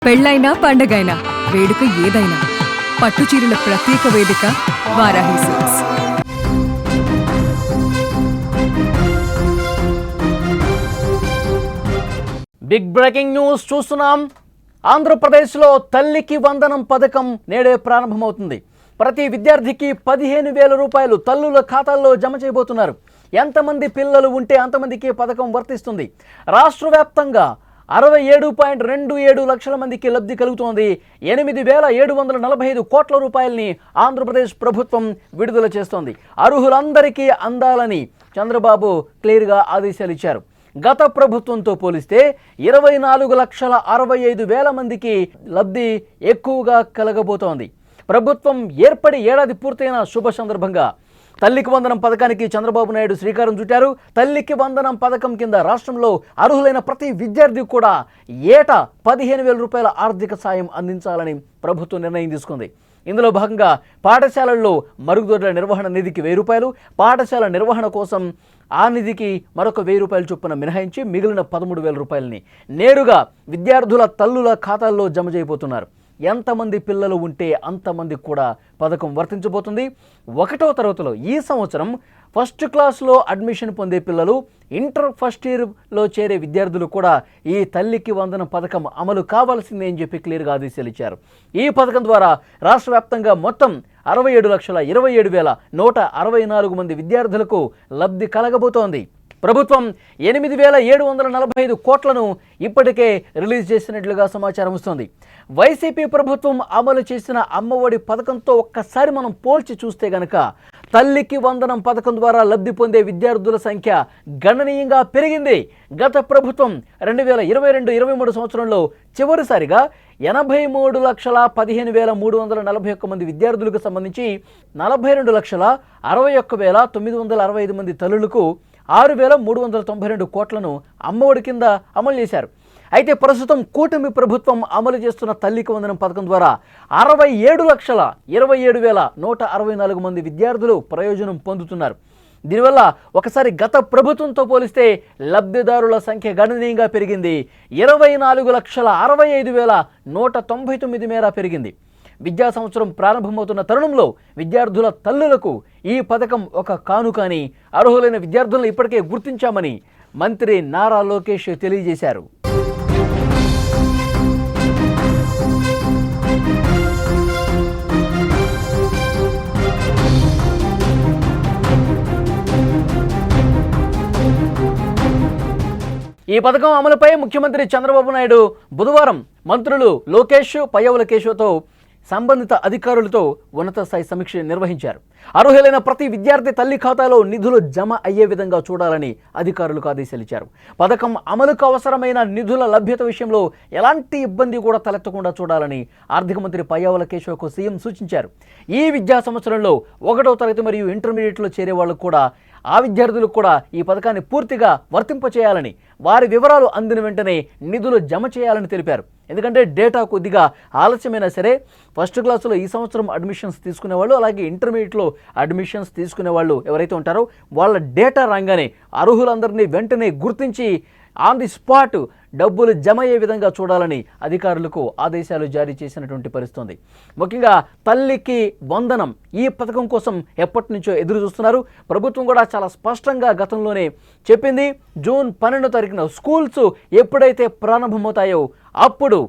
పెళ్ళైనా పండగైనా వేడుక ఏదైనా పట్టుచీరల ప్రత్యేక వేదిక Varahi silks. Big breaking news చూస్తున్నాం. ఆంధ్రప్రదేశ్లో తల్లికి వందనం పథకం నేడే ప్రారంభమవుతుంది. ప్రతి విద్యార్థికి 15,000 రూపాయలు తల్లుల ఖాతాల్లో జమ చేయబోతున్నారు. ఎంతమంది పిల్లలు ఉంటే అంతమందికి పథకం వర్తిస్తుంది. రాష్ట్ర వ్యాప్తంగా 67.27 లక్షల మందికి లబ్ధి కలుగుతోంది. 8,745 కోట్ల రూపాయలని ఆంధ్రప్రదేశ్ ప్రభుత్వం విడుదల చేస్తోంది. అర్హులందరికీ అందాలని చంద్రబాబు క్లియర్గా ఆదేశాలు ఇచ్చారు. గత ప్రభుత్వంతో పోలిస్తే 24,65,000 మందికి లబ్ధి ఎక్కువగా కలగబోతోంది. ప్రభుత్వం ఏర్పడి ఏడాది పూర్తయిన శుభ సందర్భంగా తల్లికి వందనం పథకానికి చంద్రబాబు నాయుడు శ్రీకారం చుట్టారు. తల్లికి వందనం పథకం కింద రాష్ట్రంలో అర్హులైన ప్రతి విద్యార్థికి కూడా ఏటా 15,000 రూపాయల ఆర్థిక సాయం అందించాలని ప్రభుత్వం నిర్ణయం తీసుకుంది. ఇందులో భాగంగా పాఠశాలల్లో మరుగుదొడ్ల నిర్వహణ నిధికి 1,000 రూపాయలు, పాఠశాల నిర్వహణ కోసం ఆ నిధికి మరొక 1,000 రూపాయలు చొప్పున మినహాయించి మిగిలిన 13,000 రూపాయలని నేరుగా విద్యార్థుల తల్లుల ఖాతాల్లో జమ చేయబోతున్నారు. ఎంతమంది పిల్లలు ఉంటే అంతమందికి కూడా పథకం వర్తించబోతుంది. 1వ తరగతిలో ఈ సంవత్సరం ఫస్ట్ క్లాస్లో అడ్మిషన్ పొందే పిల్లలు, ఇంటర్ ఫస్ట్ ఇయర్లో చేరే విద్యార్థులు కూడా ఈ తల్లికి వందనం పథకం అమలు కావాల్సిందే అని చెప్పి క్లియర్గా ఆదేశాలు ఇచ్చారు. ఈ పథకం ద్వారా రాష్ట్ర వ్యాప్తంగా మొత్తం 67,27,164 మంది విద్యార్థులకు లబ్ధి కలగబోతోంది. ప్రభుత్వం 8,745 కోట్లను ఇప్పటికే రిలీజ్ చేసినట్లుగా సమాచారం వస్తోంది. వైసీపీ ప్రభుత్వం అమలు చేసిన అమ్మఒడి పథకంతో ఒక్కసారి మనం పోల్చి చూస్తే గనక తల్లికి వందనం పథకం ద్వారా లబ్ధి పొందే విద్యార్థుల సంఖ్య గణనీయంగా పెరిగింది. గత ప్రభుత్వం 2022-23 సంవత్సరంలో చివరిసారిగా 83,15,341 మంది విద్యార్థులకు సంబంధించి 42,61,965 మంది తల్లులకు 6,392 కోట్లను అమ్మఒడి కింద అమలు చేశారు. అయితే ప్రస్తుతం కూటమి ప్రభుత్వం అమలు చేస్తున్న తల్లికి వందనం పథకం ద్వారా 67,27,164 మంది విద్యార్థులు ప్రయోజనం పొందుతున్నారు. దీనివల్ల ఒకసారి గత ప్రభుత్వంతో పోలిస్తే లబ్ధిదారుల సంఖ్య గణనీయంగా పెరిగింది. 24,65,199 మేర పెరిగింది. విద్యా సంవత్సరం ప్రారంభమవుతున్న తరుణంలో విద్యార్థుల తల్లులకు ఈ పథకం ఒక కానుకని అర్హులైన విద్యార్థులను ఇప్పటికే గుర్తించామని మంత్రి నారా లోకేష్ తెలియజేశారు. ఈ పథకం అమలుపై ముఖ్యమంత్రి చంద్రబాబు నాయుడు బుధవారం మంత్రులు లోకేష్, పయ్యవుల కేశవతో సంబంధిత అధికారులతో ఉన్నత స్థాయి సమీక్ష నిర్వహించారు. అర్హులైన ప్రతి విద్యార్థి తల్లి ఖాతాలో నిధులు జమ అయ్యే విధంగా చూడాలని అధికారులకు ఆదేశాలు ఇచ్చారు. పథకం అమలుకు అవసరమైన నిధుల లభ్యత విషయంలో ఎలాంటి ఇబ్బంది కూడా తలెత్తకుండా చూడాలని ఆర్థిక మంత్రి పయ్యవుల కేశవకు సీఎం సూచించారు. ఈ విద్యా సంవత్సరంలో 1వ తరగతి మరియు ఇంటర్మీడియట్లో చేరే వాళ్ళకు కూడా ఆ విద్యార్థులకు కూడా ఈ పథకాన్ని పూర్తిగా వర్తింపచేయాలని, వారి వివరాలు అందిన వెంటనే నిధులు జమ చేయాలని తెలిపారు. ఎందుకంటే డేటా కొద్దిగా ఆలస్యమైనా సరే ఫస్ట్ క్లాసులో ఈ సంవత్సరం అడ్మిషన్స్ తీసుకునే వాళ్ళు, అలాగే ఇంటర్మీడియట్లో అడ్మిషన్స్ తీసుకునే వాళ్ళు ఎవరైతే ఉంటారో వాళ్ళ డేటా రాగానే అర్హులందరినీ వెంటనే గుర్తించి ఆన్ ది స్పాట్ డబ్బులు జమ అయ్యే విధంగా చూడాలని అధికారులకు ఆదేశాలు జారీ చేసినటువంటి పరిస్థితి. ముఖ్యంగా తల్లికి వందనం ఈ పథకం కోసం ఎప్పటి నుంచో ఎదురు చూస్తున్నారు. ప్రభుత్వం కూడా చాలా స్పష్టంగా గతంలోనే చెప్పింది, జూన్ 12వ తారీఖున స్కూల్స్ ఎప్పుడైతే ప్రారంభమవుతాయో అప్పుడు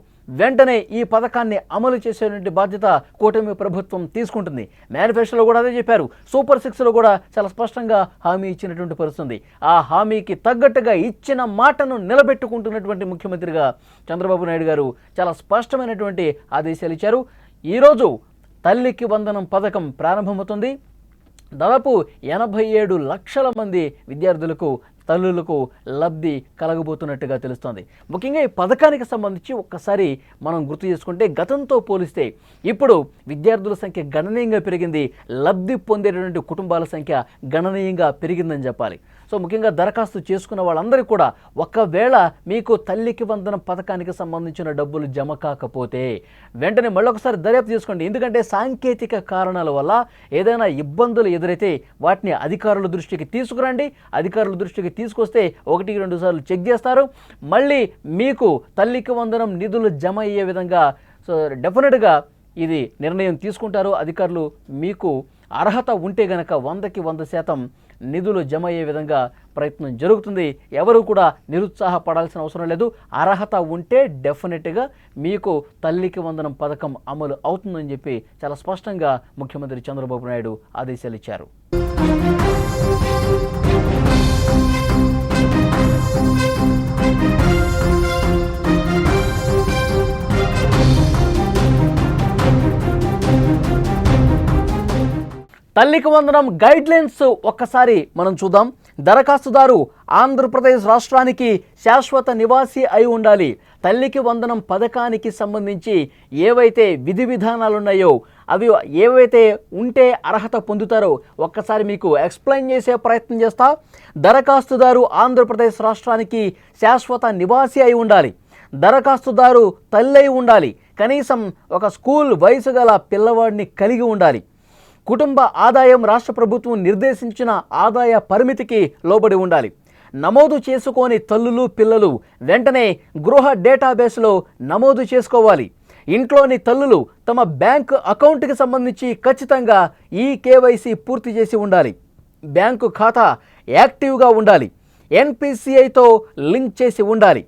వెంటనే ఈ పథకాన్ని అమలు చేసేటువంటి బాధ్యత కూటమి ప్రభుత్వం తీసుకుంటుంది. మేనిఫెస్టోలో కూడా అదే చెప్పారు. సూపర్ 6లో కూడా చాలా స్పష్టంగా హామీ ఇచ్చినటువంటి పరిస్థితి. ఆ హామీకి తగ్గట్టుగా ఇచ్చిన మాటను నిలబెట్టుకుంటున్నటువంటి ముఖ్యమంత్రిగా చంద్రబాబు నాయుడు గారు చాలా స్పష్టమైనటువంటి ఆదేశాలు ఇచ్చారు. ఈరోజు తల్లికి వందనం పథకం ప్రారంభమవుతుంది. దాదాపు 87 లక్షల మంది విద్యార్థులకు తల్లులకు లబ్ధి కలగబోతున్నట్టుగా తెలుస్తోంది. ముఖ్యంగా ఈ పథకానికి సంబంధించి ఒక్కసారి మనం గుర్తు చేసుకుంటే గతంతో పోలిస్తే ఇప్పుడు విద్యార్థుల సంఖ్య గణనీయంగా పెరిగింది. లబ్ధి పొందేటటువంటి కుటుంబాల సంఖ్య గణనీయంగా పెరిగిందని చెప్పాలి. సో ముఖ్యంగా దరఖాస్తు చేసుకున్న వాళ్ళందరికీ కూడా ఒకవేళ మీకు తల్లికి వందనం పథకానికి సంబంధించిన డబ్బులు జమ కాకపోతే వెంటనే మళ్ళొకసారి దర్యాప్తు చేసుకోండి. ఎందుకంటే సాంకేతిక కారణాల వల్ల ఏదైనా ఇబ్బందులు ఎదురైతే వాటిని అధికారుల దృష్టికి తీసుకురండి. అధికారుల దృష్టికి తీసుకొస్తే 1-2 సార్లు చెక్ చేస్తారు. మళ్ళీ మీకు తల్లికి వందనం నిధులు జమ అయ్యే విధంగా సో డెఫినెట్గా ఇది నిర్ణయం తీసుకుంటారు అధికారులు. మీకు అర్హత ఉంటే గనక 100% నిధులు జమ అయ్యే విధంగా ప్రయత్నం జరుగుతుంది. ఎవరు కూడా నిరుత్సాహపడాల్సిన అవసరం లేదు. అర్హత ఉంటే డెఫినెట్గా మీకు తల్లికి వందనం పథకం అమలు అవుతుందని చెప్పి చాలా స్పష్టంగా ముఖ్యమంత్రి చంద్రబాబు నాయుడు ఆదేశాలు ఇచ్చారు. తల్లికి వందనం గైడ్లైన్స్ ఒక్కసారి మనం చూద్దాం. దరఖాస్తుదారు ఆంధ్రప్రదేశ్ రాష్ట్రానికి శాశ్వత నివాసి అయి ఉండాలి. తల్లికి వందనం పథకానికి సంబంధించి ఏవైతే విధి విధానాలు ఉన్నాయో అవి ఏవైతే ఉంటే అర్హత పొందుతారో ఒక్కసారి మీకు ఎక్స్ప్లెయిన్ చేసే ప్రయత్నం చేస్తా. దరఖాస్తుదారు ఆంధ్రప్రదేశ్ రాష్ట్రానికి శాశ్వత నివాసి అయి ఉండాలి. దరఖాస్తుదారు తల్లి అయి ఉండాలి. కనీసం ఒక స్కూల్ వయసు గల పిల్లవాడిని కలిగి ఉండాలి. కుటుంబ ఆదాయం రాష్ట్ర ప్రభుత్వం నిర్దేశించిన ఆదాయ పరిమితికి లోబడి ఉండాలి. నమోదు చేసుకోని తల్లులు పిల్లలు వెంటనే గృహ డేటాబేస్లో నమోదు చేసుకోవాలి. ఇంట్లోని తల్లులు తమ బ్యాంకు అకౌంట్కి సంబంధించి ఖచ్చితంగా ఈ కేవైసీ పూర్తి చేసి ఉండాలి. బ్యాంకు ఖాతా యాక్టివ్గా ఉండాలి. ఎన్పిసిఐతో లింక్ చేసి ఉండాలి.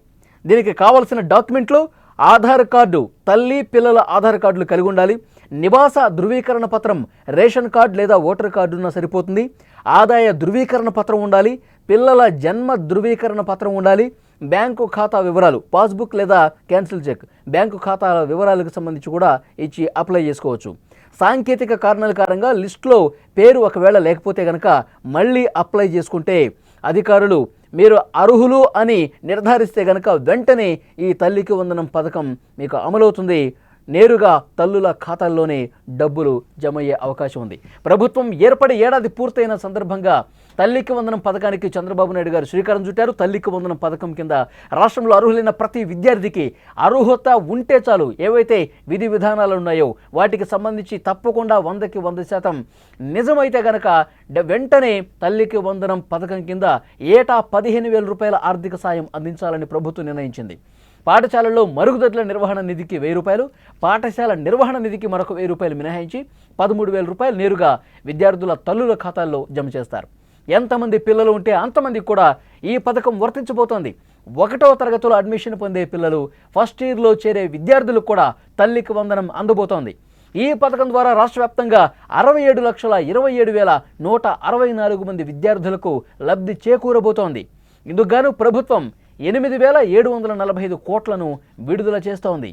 దీనికి కావలసిన డాక్యుమెంట్లు ఆధార్ కార్డు, తల్లి పిల్లల ఆధార్ కార్డులు కలిగి ఉండాలి. నివాస ధృవీకరణ పత్రం, రేషన్ కార్డు లేదా ఓటర్ కార్డు ఉన్నా సరిపోతుంది. ఆదాయ ధృవీకరణ పత్రం ఉండాలి. పిల్లల జన్మ ధృవీకరణ పత్రం ఉండాలి. బ్యాంకు ఖాతా వివరాలు, పాస్బుక్ లేదా క్యాన్సిల్ చెక్, బ్యాంకు ఖాతాల వివరాలకు సంబంధించి కూడా ఇచ్చి అప్లై చేసుకోవచ్చు. సాంకేతిక కారణాల కారణంగా లిస్టులో పేరు ఒకవేళ లేకపోతే కనుక మళ్ళీ అప్లై చేసుకుంటే అధికారులు మీరు అర్హులు అని నిర్ధారిస్తే కనుక వెంటనే ఈ తల్లికి వందనం పథకం మీకు అమలవుతుంది. నేరుగా తల్లుల ఖాతాల్లోనే డబ్బులు జమ అయ్యే అవకాశం ఉంది. ప్రభుత్వం ఏర్పడి ఏడాది పూర్తయిన సందర్భంగా తల్లికి వందనం పథకానికి చంద్రబాబు నాయుడు గారు శ్రీకారం చుట్టారు. తల్లికి వందనం పథకం కింద రాష్ట్రంలో అర్హులైన ప్రతి విద్యార్థికి అర్హత ఉంటే చాలు. ఏవైతే విధి విధానాలు ఉన్నాయో వాటికి సంబంధించి తప్పకుండా 100% నిజమైతే గనక వెంటనే తల్లికి వందనం పథకం కింద ఏటా 15,000 రూపాయల ఆర్థిక సాయం అందించాలని ప్రభుత్వం నిర్ణయించింది. పాఠశాలల్లో మరుగుదొడ్ల నిర్వహణ నిధికి 1,000 రూపాయలు, పాఠశాల నిర్వహణ నిధికి మరొక 1,000 రూపాయలు మినహాయించి 13,000 రూపాయలు నేరుగా విద్యార్థుల తల్లుల ఖాతాల్లో జమ చేస్తారు. ఎంతమంది పిల్లలు ఉంటే అంతమందికి కూడా ఈ పథకం వర్తించబోతోంది. 1వ తరగతిలో అడ్మిషన్ పొందే పిల్లలు, ఫస్ట్ ఇయర్లో చేరే విద్యార్థులకు కూడా తల్లికి వందనం అందబోతోంది. ఈ పథకం ద్వారా రాష్ట్ర వ్యాప్తంగా 67,27,164 మంది విద్యార్థులకు లబ్ధి చేకూరబోతోంది. ఇందుకు గాను ప్రభుత్వం 8,745 కోట్లను విడుదల చేస్తోంది.